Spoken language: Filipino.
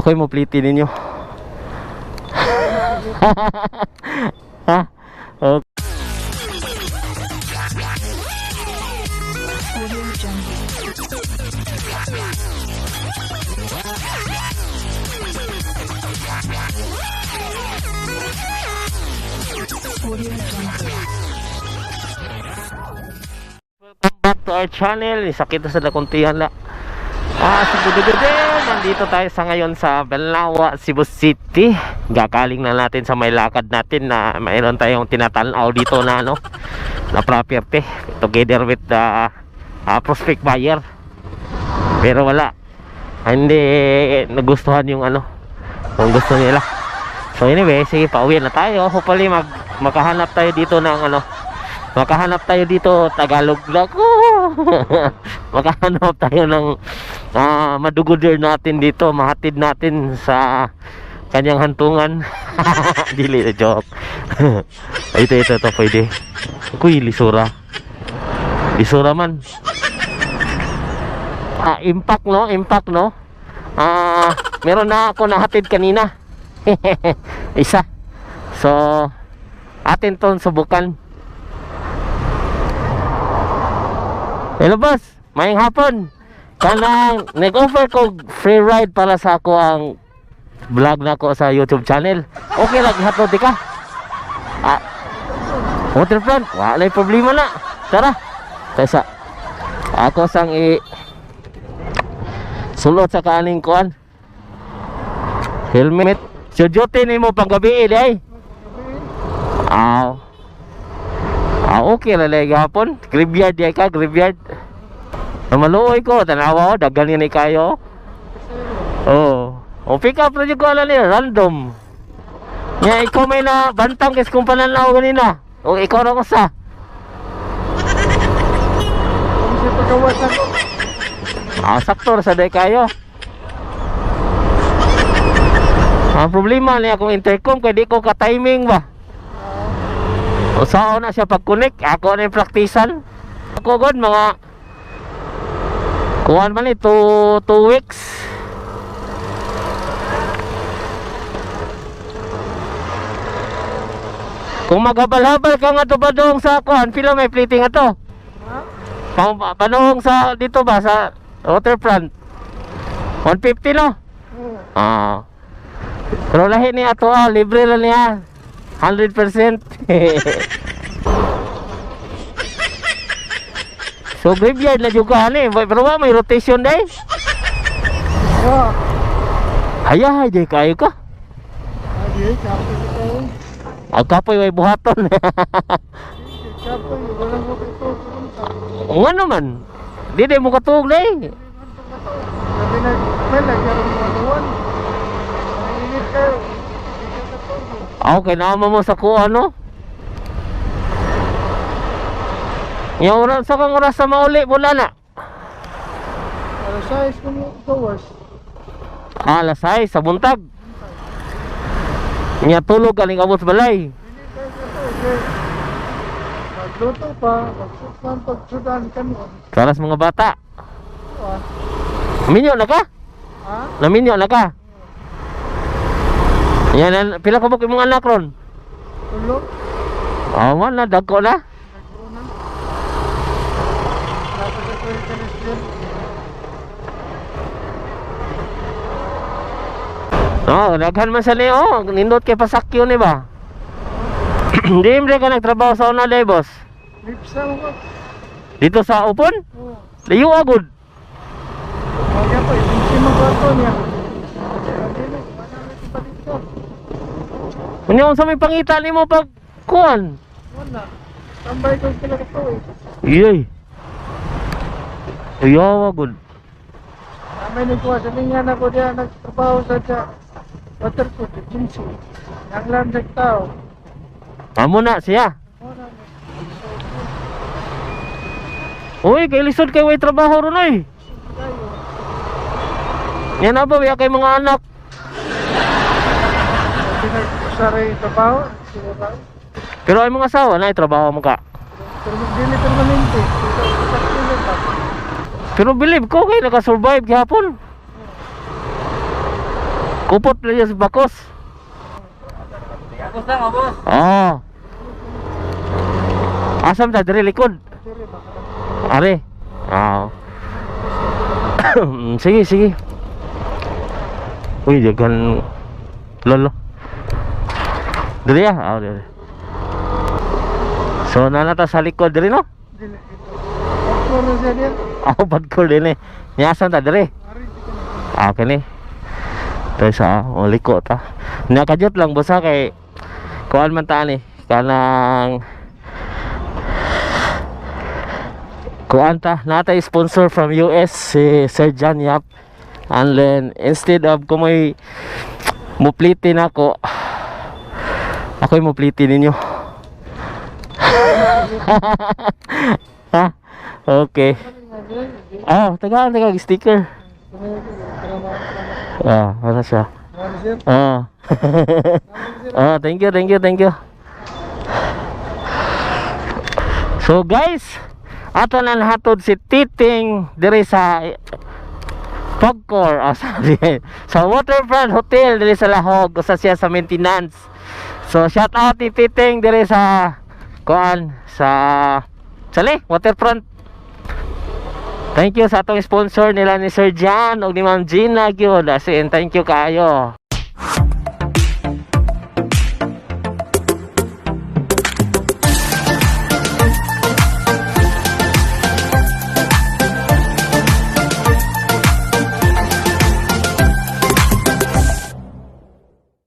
Ako'y mo pliti ninyo. Ha? Okay. Welcome back to our channel. Isa kita sa Dakuntihan la. Nandito tayo sa ngayon sa Balnawa, Cebu City. Gagaling na natin sa may lakad natin na mayroon tayong tinatanaw dito na na property together with the prospect buyer. Pero wala, hindi nagustuhan yung kung gusto nila. So anyway, sige, pauwi na tayo. Hopefully makahanap tayo dito ng makahanap tayo dito Tagalog lang. Makahanap tayo ng madugoder natin dito, mahatid natin sa kanyang hantungan. Dili na joke. ito pwede. Kuy lisura man. Impact no. Meron na ako nahatid kanina. Isa. So atin tong subukan. Hello boss, mayang hapon. Kanang nag-offer ko free ride para sa ako ang vlog na ko sa YouTube channel. Okay lang hatod di ka? Waterfront, wala problema na. Tara. Tesa. Ako sang sulot sa kaning kuan. Helmet. So duty nimo pang gabi day. Okay lang gapon. Graveyard di ka, graveyard. Maluoy ko, tanawa ko, dagan ni kayo. O pick up na ko ala niya, random. Nya ikaw may na bantang kes kung pananaw ganina. O ikaw na ko sa. Saktor sa day kayo. Ang problema niya kung intercom kaya di ko ka-timing ba. O saan na siya pag-connect, ako na yung praktisan. Ako god mga kuhan man 2 weeks. Kung maghabal-habal ka nga to ba doong sa kuhan, pila may plating ato? Panuhong sa dito ba sa waterfront? 150 no? Pero lahi ni ato libre lang niya 100%. So graveyard na juga pero may rotation day. Hayay day kayo ka. Ang kapoy may buhaton. Nga naman, di mo katug day. Okay, naman mo sa kuha yung oras sa kang oras sa mauli wala na. Alas 6 kung gawas. Alas 6 sa buntag. Nya tulog kaling abot balay. Magluto pa, pagsudan kami. Karas mga bata. Naminyo na ka? Naminyo na ka? Yan, pila ka bukid mong anak ron? Tulog. Wala, dagko na. Daghan man sa niyo, nindot kay pasakyo ni ba? Hindi mo ka nagtrabaho sa una day, boss? Lipsa mo. Dito sa upon? Oo. Layo agud. Wala pa, hindi mo kwarto niya. Ano sa may pangita ni mo pag kuhan? Wala. Tambay ko sila ka to Iyay. Ayaw agud. May nagkuha sa lingan ako diya nagtrabaho sa waterfront, Jinsu. Naglam sa tao. Amo na siya. Uy, kay lisod kay way trabaho ron oy. Yan na ba kay mga anak? Saray trabaho. Pero ay mga asawa na trabaho mo ka. Pero dili permanente. Pero believe ko kay naka-survive gihapon. Kupot na yun sa bakos. Boss lang, boss. Oh. Asam ta diri likod. Are. Ah. Sige, sige. Uy, jagan lolo. Diri ya? Ah, diri. So nanata sa likod diri no? Dili. Bakor na siya diya. Ako badkol din eh. Nyasan ta diri. Ah, okay ni. Tayo sa liko ta. Nakajot lang bosa kay kuan man ta ni. Kanang kuan ta natay sponsor from US si Sir John Yap. And then instead of kumoy mupliti nako, ako'y mupliti ninyo. Ha? Okay. Ah, tagaan sticker. Ah, ano siya? Ah. Ah, thank you, thank you, thank you. So guys, ato na nahatod si Titing diri sa Pagcor, sa Waterfront Hotel diri sa Lahog, usa siya sa maintenance. So shout out ni Titing diri sa kuan sa Waterfront. Thank you sa atong sponsor nila ni Sir Jan ug ni Ma'am Gina gyud. As in, thank you kaayo.